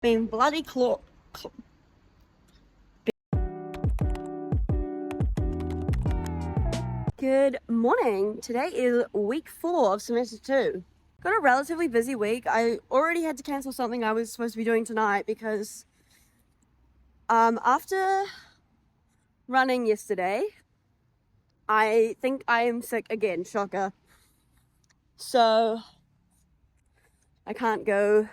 Been bloody Good morning. Today is week 4 of semester 2. Got a relatively busy week. I already had to cancel something I was supposed to be doing tonight because after running yesterday, I think I am sick again. Shocker. So I can't go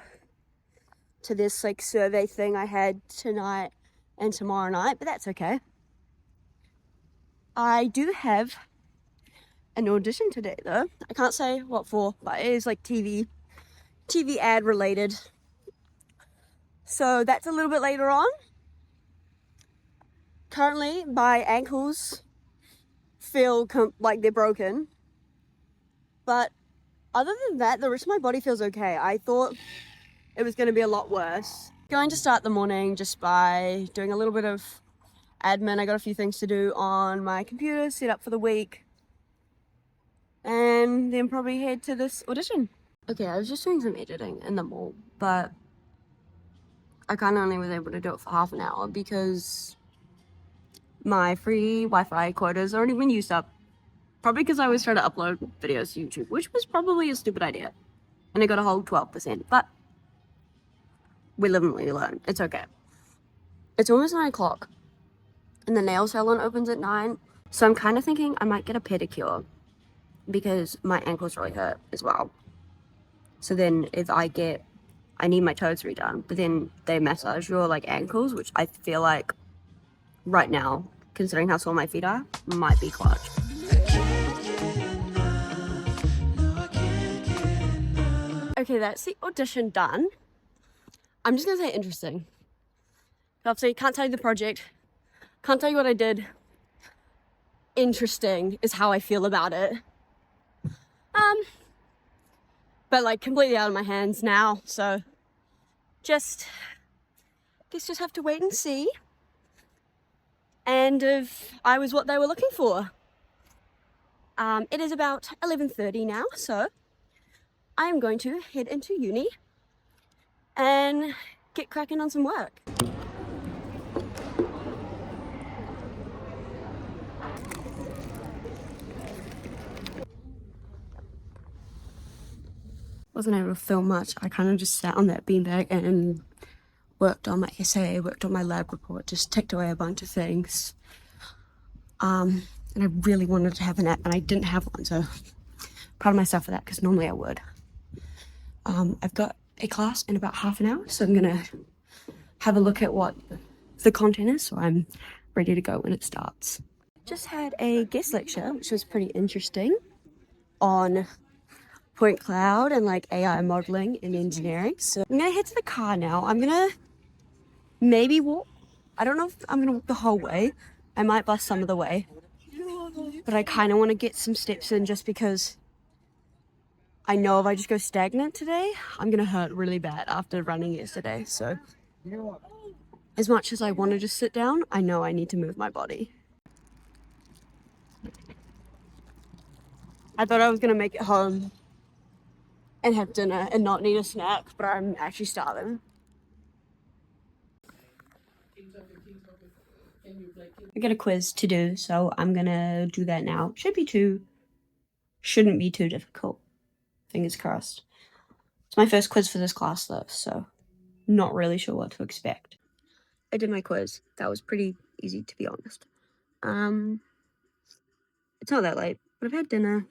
to this like survey thing I had tonight and tomorrow night, but that's okay. I do have an audition today though. I can't say what for, but it is like TV ad related. So that's a little bit later on. Currently my ankles feel like they're broken, but other than that, the rest of my body feels okay. I thought it was going to be a lot worse. Going to start the morning just by doing a little bit of admin. I got a few things to do on my computer, set up for the week, and then probably head to this audition. Okay, I was just doing some editing in the mall, but I kind of only was able to do it for half an hour because my free Wi-Fi quota's already been used up. Probably because I was trying to upload videos to YouTube, which was probably a stupid idea. And I got a whole 12%, but we live and we learn. It's okay. It's almost 9 o'clock and the nail salon opens at 9. So I'm kind of thinking I might get a pedicure because my ankles really hurt as well. So then if I need my toes redone, but then they massage your like ankles, which I feel like right now, considering how sore my feet are, might be clutch. Okay, that's the audition done. I'm just gonna say interesting. Obviously, can't tell you the project, can't tell you what I did. Interesting is how I feel about it. But like completely out of my hands now, so guess just have to wait and see. And if I was what they were looking for. It is about 11:30 now, so I am going to head into uni and get cracking on some work. Wasn't able to film much. I kind of just sat on that beanbag and worked on my essay, worked on my lab report, just ticked away a bunch of things. And I really wanted to have a nap and I didn't have one, so proud of myself for that because normally I would. I've got a class in about half an hour, so I'm gonna have a look at what the content is, so I'm ready to go when it starts. Just had a guest lecture, which was pretty interesting, on point cloud and like AI modeling in engineering. So I'm gonna head to the car now. I'm gonna maybe walk. I don't know if I'm gonna walk the whole way. I might bus some of the way, but I kind of want to get some steps in just because I know if I just go stagnant today, I'm gonna hurt really bad after running yesterday. So as much as I want to just sit down, I know I need to move my body. I thought I was gonna make it home and have dinner and not need a snack, but I'm actually starving. I got a quiz to do, so I'm gonna do that now. Shouldn't be too difficult. Fingers crossed. It's my first quiz for this class though, so not really sure what to expect. I did my quiz. That was pretty easy, to be honest. It's not that late, but I've had dinner.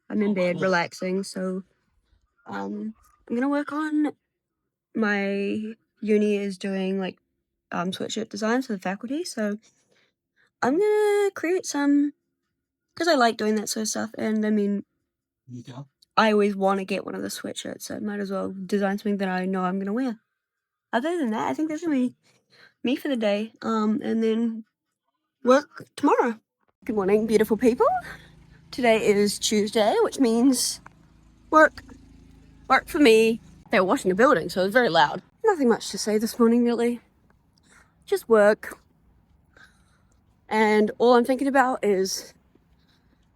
I'm in bed relaxing, so I'm gonna work on my uni is doing like sweatshirt designs for the faculty, so I'm gonna create some because I like doing that sort of stuff, and I mean I always want to get one of the sweatshirts, so I might as well design something that I know I'm gonna wear. Other than that, I think that's gonna be me for the day, and then work tomorrow. Good morning, beautiful people. Today is Tuesday, which means work for me. They were washing the building, so it was very loud. Nothing much to say this morning, really. Just work. And all I'm thinking about is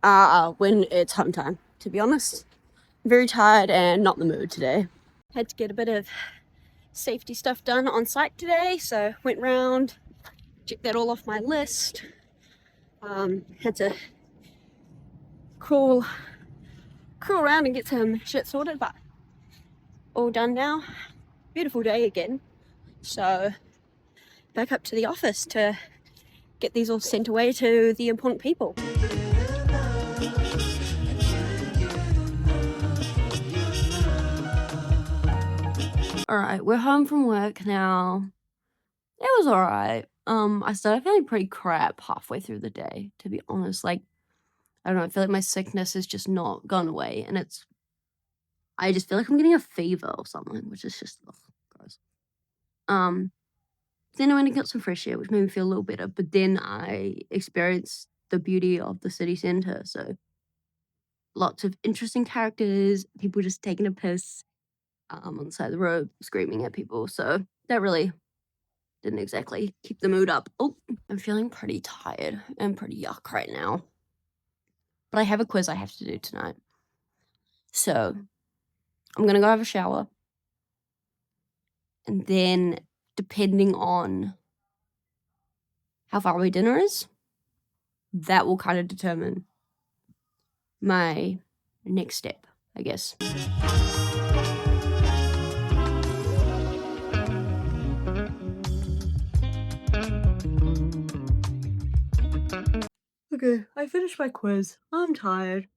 when it's home time, to be honest. I'm very tired and not in the mood today. Had to get a bit of safety stuff done on site today, so went round, checked that all off my list. Had to crawl around and get some shit sorted, but all done now. Beautiful day again, so back up to the office to get these all sent away to the important people. Alright, we're home from work now. It was alright. I started feeling pretty crap halfway through the day, to be honest. Like, I don't know, I feel like my sickness has just not gone away, and I just feel like I'm getting a fever or something, which is just, ugh, gross. Then I went and got some fresh air, which made me feel a little better, but then I experienced the beauty of the city centre, so lots of interesting characters, people just taking a piss, on the side of the road, screaming at people, so that really didn't exactly keep the mood up. Oh, I'm feeling pretty tired and pretty yuck right now. But I have a quiz I have to do tonight. So I'm gonna go have a shower. And then, depending on how far away dinner is, that will kind of determine my next step, I guess. Okay, I finished my quiz. I'm tired.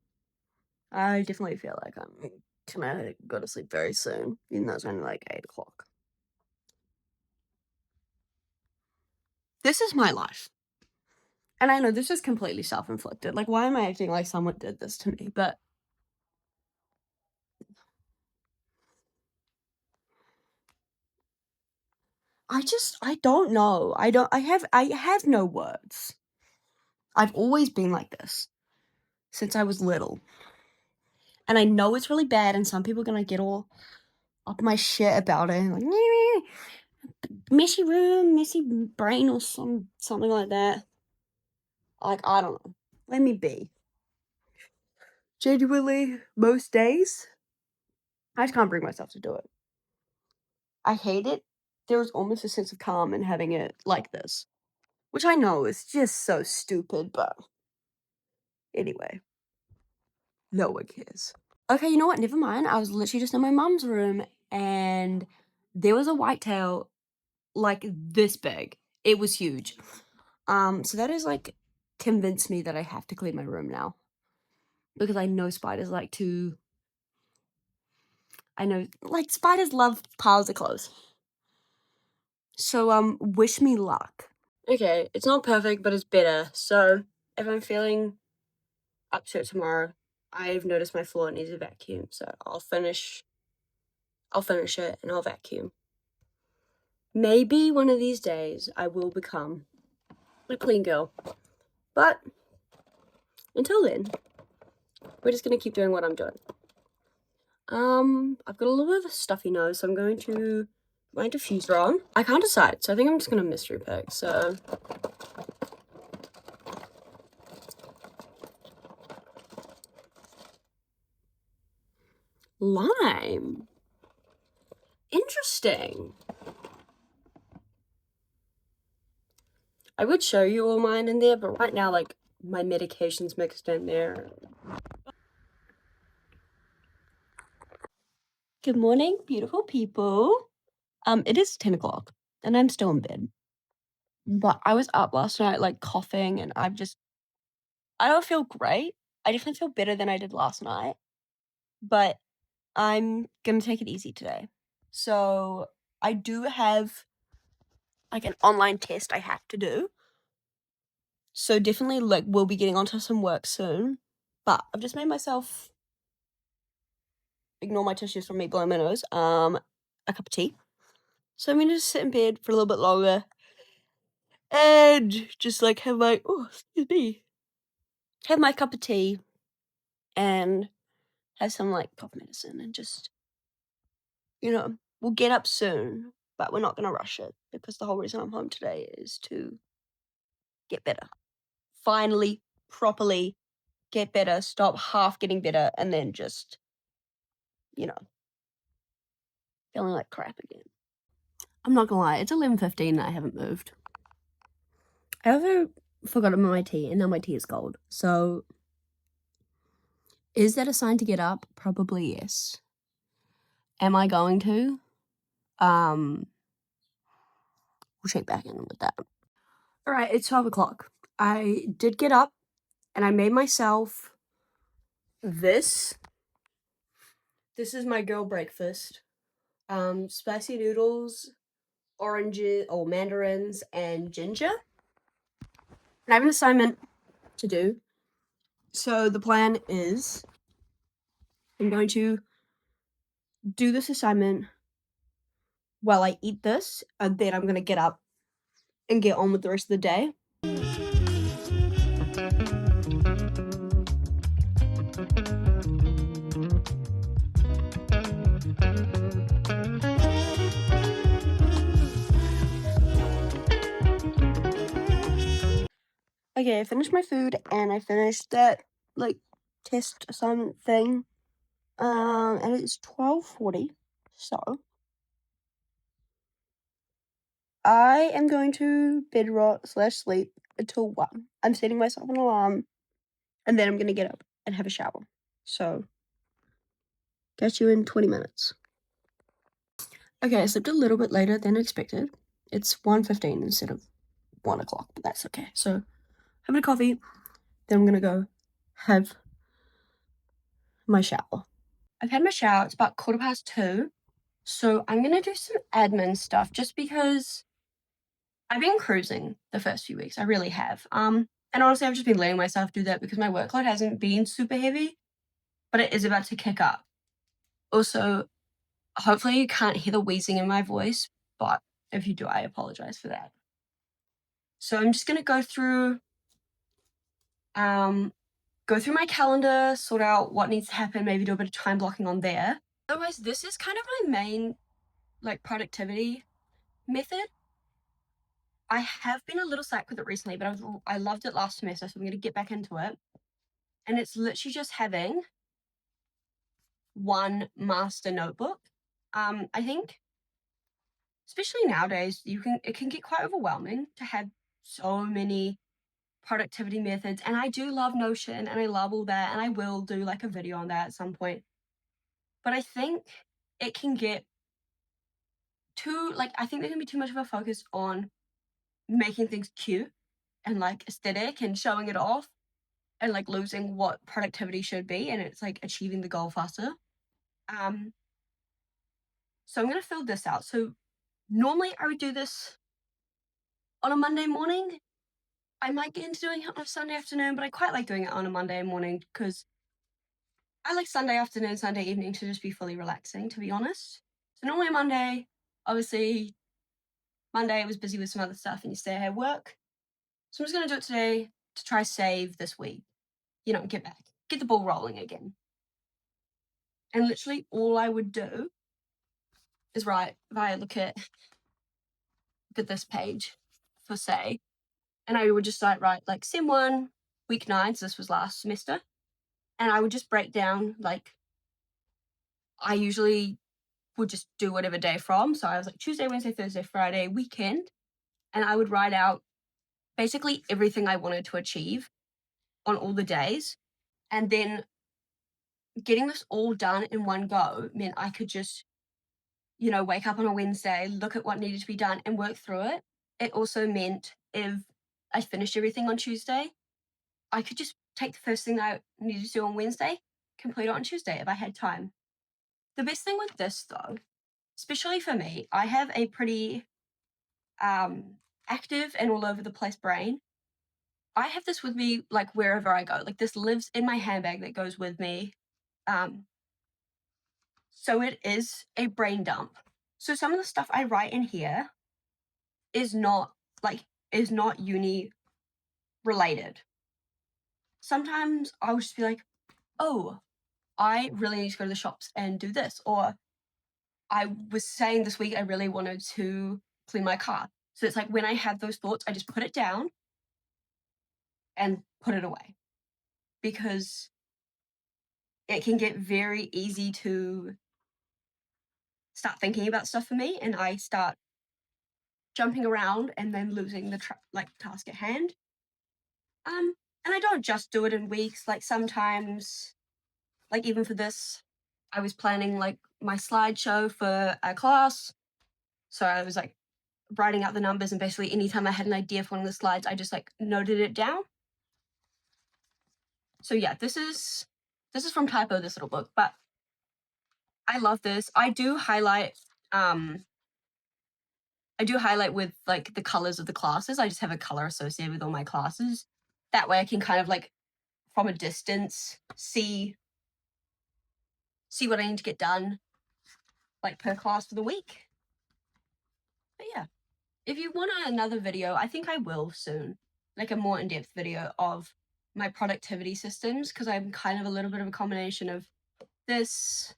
I definitely feel like I'm gonna go to sleep very soon, even though it's only like 8 o'clock. This is my life. And I know this is completely self-inflicted. Like, why am I acting like someone did this to me? But I don't know. I have no words. I've always been like this since I was little. And I know it's really bad, and some people are gonna get all up my shit about it, like messy room, messy brain, or something like that. Like, I don't know. Let me be. Genuinely, most days, I just can't bring myself to do it. I hate it. There was almost a sense of calm in having it like this, which I know is just so stupid, but anyway, no one cares. Okay, you know what? Never mind. I was literally just in my mum's room, and there was a whitetail like this big. It was huge. So that is like convinced me that I have to clean my room now, because I know spiders like to. I know, like, spiders love piles of clothes. So wish me luck. Okay, it's not perfect, but it's better. So if I'm feeling up to it tomorrow, I've noticed my floor needs a vacuum, so I'll finish it and I'll vacuum. Maybe one of these days I will become a clean girl. But until then, we're just gonna keep doing what I'm doing. I've got a little bit of a stuffy nose, so I'm going to put my diffuser on. I can't decide, so I think I'm just gonna mystery pick, so. Lime. Interesting. I would show you all mine in there, but right now, like, my medication's mixed in there. Good morning, beautiful people. It is 10 o'clock, and I'm still in bed. But I was up last night, like, coughing, and I don't feel great. I definitely feel better than I did last night, but I'm gonna take it easy today. So, I do have, like, an online test I have to do. So definitely, like, we'll be getting onto some work soon. But I've just made myself, ignore my tissues from me blowing my nose, a cup of tea. So I'm gonna just sit in bed for a little bit longer and just, like, have my cup of tea and have some, like, cough medicine and just, we'll get up soon, but we're not gonna rush it, because the whole reason I'm home today is to get better. Finally, properly get better, stop half getting better, and then just, feeling like crap again. I'm not gonna lie, it's 11:15 and I haven't moved. I also forgot about my tea, and now my tea is cold. So, is that a sign to get up? Probably yes. Am I going to? We'll check back in with that. All right, it's 12 o'clock. I did get up, and I made myself this. This is my girl breakfast. Spicy noodles, oranges or mandarins, and ginger. And I have an assignment to do. So the plan is I'm going to do this assignment while I eat this, and then I'm going to get up and get on with the rest of the day. Okay, I finished my food and I finished that test assignment thing. And it's 12:40. So I am going to bed rot / sleep until 1. I'm setting myself an alarm, and then I'm gonna get up and have a shower. So catch you in 20 minutes. Okay, I slept a little bit later than expected. It's 1:15 instead of 1 o'clock, but that's okay. So having a coffee, then I'm gonna go have my shower. I've had my shower, it's about 2:15. So I'm gonna do some admin stuff just because I've been cruising the first few weeks. I really have. And honestly, I've just been letting myself do that because my workload hasn't been super heavy, but it is about to kick up. Also, hopefully you can't hear the wheezing in my voice, but if you do, I apologize for that. So I'm just gonna go through my calendar, sort out what needs to happen, maybe do a bit of time blocking on there. Otherwise, this is kind of my main productivity method. I have been a little slack with it recently, but I loved it last semester, so I'm going to get back into it. And it's literally just having one master notebook. I think, especially nowadays, it can get quite overwhelming to have so many productivity methods. And I do love Notion, and I love all that, and I will do a video on that at some point. But I think it can get too I think there can be too much of a focus on making things cute and aesthetic and showing it off, and losing what productivity should be, and it's achieving the goal faster. So I'm gonna fill this out. So normally I would do this on a Monday morning. I might get into doing it on a Sunday afternoon, but I quite like doing it on a Monday morning because I like Sunday afternoon, Sunday evening to just be fully relaxing, to be honest. So normally Monday, obviously Monday I was busy with some other stuff and yesterday I had work. So I'm just gonna do it today to try save this week. Get the ball rolling again. And literally all I would do is write, if I look at this page for say, and I would just write Sem 1, week 9, so this was last semester, and I would just break down, I usually would just do whatever day from, so I was Tuesday, Wednesday, Thursday, Friday, weekend, and I would write out basically everything I wanted to achieve on all the days, and then getting this all done in one go meant I could just, wake up on a Wednesday, look at what needed to be done and work through it. It also meant if I finished everything on Tuesday, I could just take the first thing I needed to do on Wednesday, complete it on Tuesday if I had time. The best thing with this, though, especially for me, I have a pretty active and all over the place brain. I have this with me wherever I go. This lives in my handbag that goes with me. So it is a brain dump. So some of the stuff I write in here is not uni related. Sometimes I'll just be oh, I really need to go to the shops and do this. Or I was saying this week I really wanted to clean my car. So it's when I have those thoughts, I just put it down and put it away. Because it can get very easy to start thinking about stuff for me, and I start jumping around and then losing the task at hand. And I don't just do it in weeks. Like sometimes, like even for this, I was planning like my slideshow for a class. So I was like writing out the numbers, and basically anytime I had an idea for one of the slides, I just like noted it down. So yeah, this is from Typo, this little book, but I love this. I do highlight with like the colors of the classes. I just have a color associated with all my classes. That way I can kind of like from a distance see what I need to get done like per class for the week. But yeah, if you want another video, I think I will soon, like a more in-depth video of my productivity systems, because I'm kind of a little bit of a combination of this,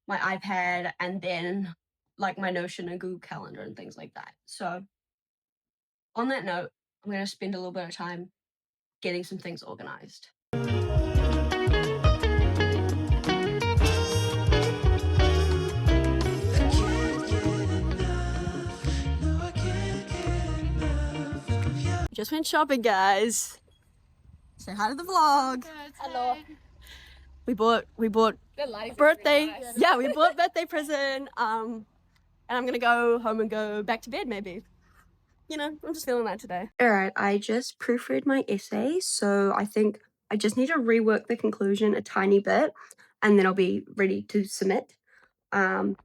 my iPad, and then like my Notion and Google Calendar and things like that. So on that note, I'm going to spend a little bit of time getting some things organized. Just went shopping, guys. Say hi to the vlog. Hello. We bought birthday. Yeah, we bought birthday present. And I'm gonna go home and go back to bed maybe. You know, I'm just feeling that today. Alright, I just proofread my essay, so I think I just need to rework the conclusion a tiny bit and then I'll be ready to submit. Gonna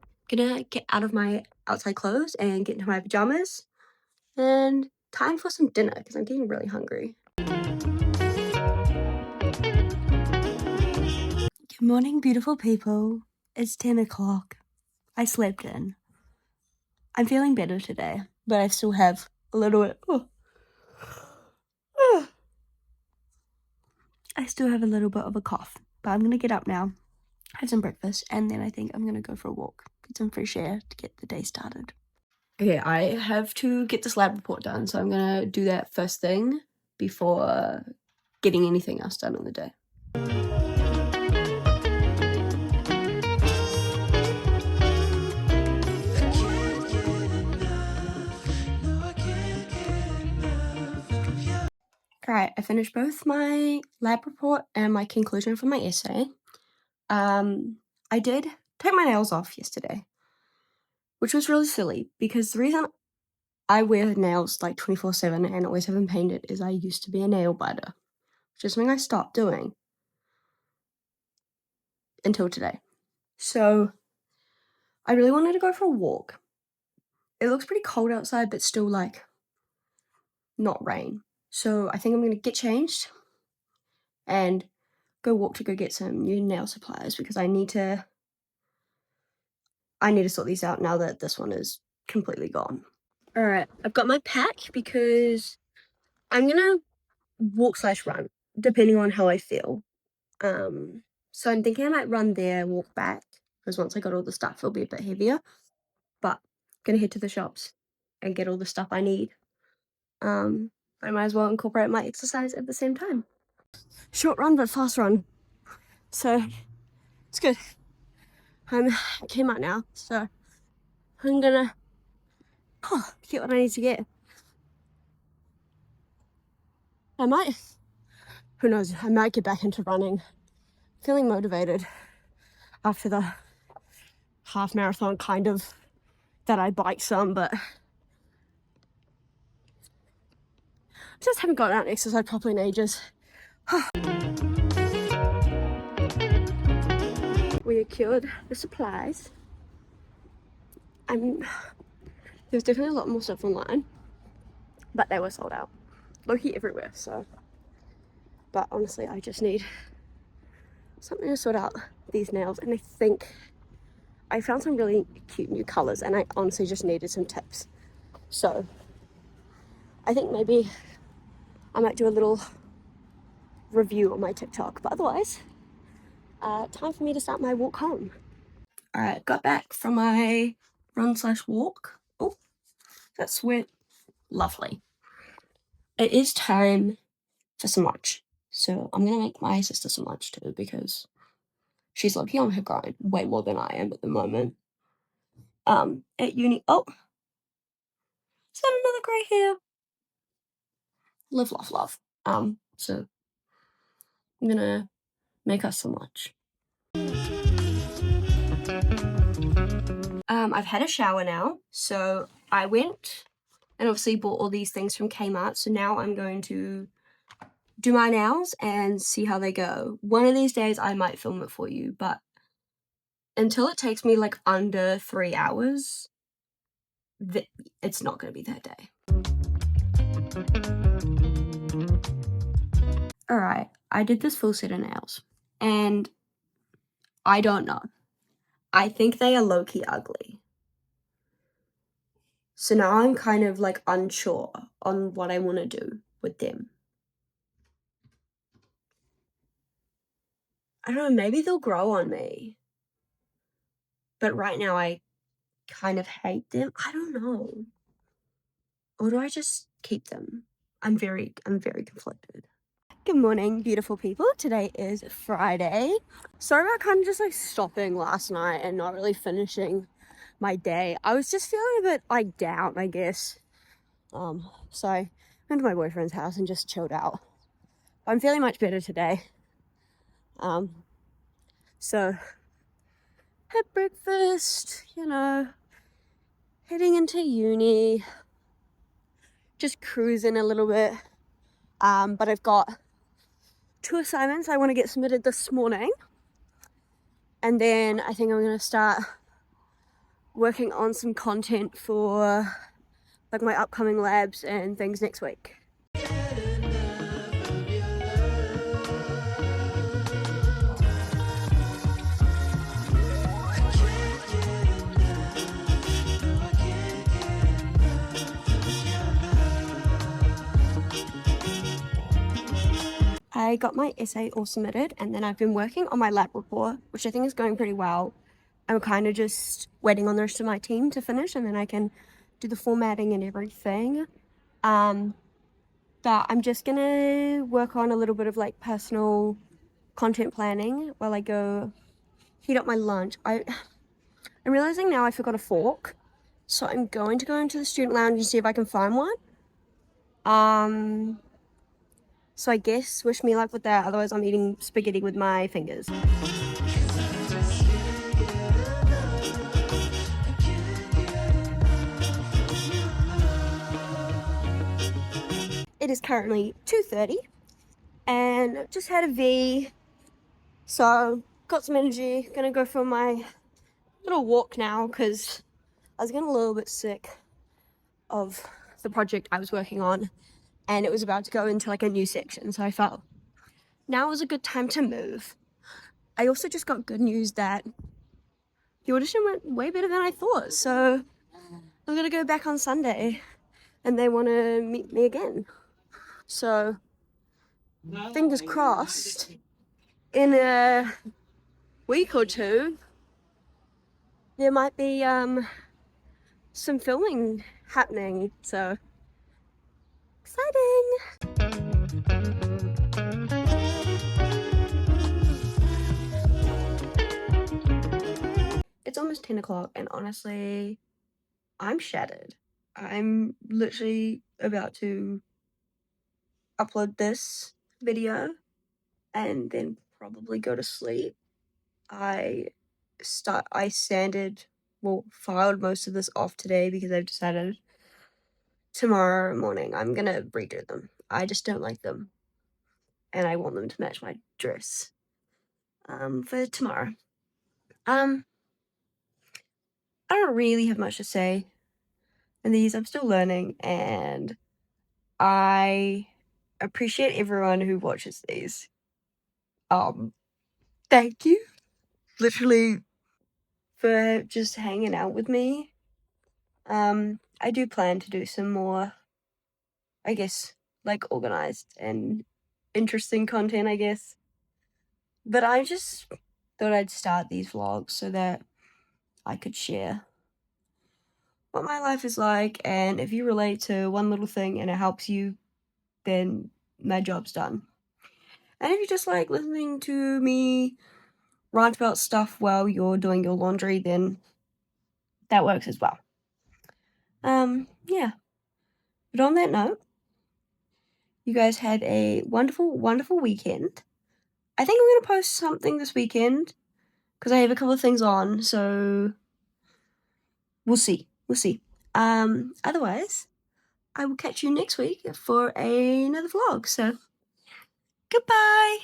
get out of my outside clothes and get into my pajamas. And time for some dinner because I'm getting really hungry. Good morning, beautiful people. It's 10 o'clock. I slept in. I'm feeling better today, but I still have a little bit. I still have a little bit of a cough, but I'm gonna get up now, have some breakfast, and then I think I'm gonna go for a walk, get some fresh air to get the day started. Okay, I have to get this lab report done, so I'm gonna do that first thing before getting anything else done on the day. Alright, I finished both my lab report and my conclusion for my essay. I did take my nails off yesterday, which was really silly because the reason I wear nails like 24/7 and always have them painted is I used to be a nail biter, which is something I stopped doing until today. So I really wanted to go for a walk. It looks pretty cold outside, but still like not rain. So I think I'm gonna get changed and go walk to go get some new nail supplies because I need to sort these out now that this one is completely gone. Alright, I've got my pack because I'm gonna walk/run, depending on how I feel. So I'm thinking I might run there, walk back, because once I got all the stuff, it'll be a bit heavier. But I'm gonna head to the shops and get all the stuff I need. I might as well incorporate my exercise at the same time. Short run, but fast run. So it's good. I came out now, so I'm gonna get what I need to get. Who knows, I might get back into running. Feeling motivated after the half marathon kind of that I biked some, but just haven't gotten out and exercised properly in ages. We secured the supplies. There's definitely a lot more stuff online, but they were sold out. Low-key everywhere, so. But honestly, I just need something to sort out these nails, and I think I found some really cute new colors, and I honestly just needed some tips. So I think maybe I might do a little review on my TikTok, but otherwise, time for me to start my walk home. Alright, got back from my run/walk. Oh, that sweat. Lovely. It is time for some lunch. So I'm gonna make my sister some lunch too because she's lucky on her grind way more than I am at the moment. At uni. Oh, is got another grey hair. Live, laugh, love. So I'm gonna make us some lunch. I've had a shower now, so I went and obviously bought all these things from Kmart. So now I'm going to do my nails and see how they go. One of these days I might film it for you, but until it takes me like under 3 hours, it's not going to be that day. Alright, I did this full set of nails, and I don't know. I think they are low-key ugly. So now I'm kind of like unsure on what I want to do with them. I don't know, maybe they'll grow on me. But right now I kind of hate them. I don't know. Or do I just keep them? I'm very conflicted. Good morning, beautiful people. Today is Friday. Sorry about kind of just like stopping last night and not really finishing my day. I was just feeling a bit like down, I guess. So I went to my boyfriend's house and just chilled out. I'm feeling much better today. So had breakfast, heading into uni, just cruising a little bit. But I've got 2 assignments I want to get submitted this morning. And then I think I'm going to start working on some content for like my upcoming labs and things next week. I got my essay all submitted, and then I've been working on my lab report, which I think is going pretty well. I'm kind of just waiting on the rest of my team to finish, and then I can do the formatting and everything. But I'm just gonna work on a little bit of like personal content planning while I go heat up my lunch. I'm realizing now I forgot a fork, so I'm going to go into the student lounge and see if I can find one. So I guess wish me luck with that, otherwise I'm eating spaghetti with my fingers. It is currently 2:30 and just had a V, so got some energy. Gonna go for my little walk now because I was getting a little bit sick of the project I was working on, and it was about to go into like a new section, so I felt now was a good time to move. I also just got good news that the audition went way better than I thought, so I'm gonna go back on Sunday and they want to meet me again. So fingers crossed, in a week or two there might be some filming happening, so exciting. It's almost 10 o'clock and honestly I'm shattered. I'm literally about to upload this video and then probably go to sleep. I filed most of this off today because I've decided tomorrow morning I'm gonna redo them. I just don't like them, and I want them to match my dress for tomorrow. I don't really have much to say in these. I'm still learning, and I appreciate everyone who watches these. Thank you, literally, for just hanging out with me. I do plan to do some more, I guess, like organized and interesting content, I guess. But I just thought I'd start these vlogs so that I could share what my life is like, and if you relate to one little thing and it helps you, then my job's done. And if you just like listening to me rant about stuff while you're doing your laundry, then that works as well. Yeah. But on that note, you guys have a wonderful, wonderful weekend. I think I'm gonna post something this weekend because I have a couple of things on, so we'll see. We'll see. Otherwise, I will catch you next week for another vlog. So, goodbye.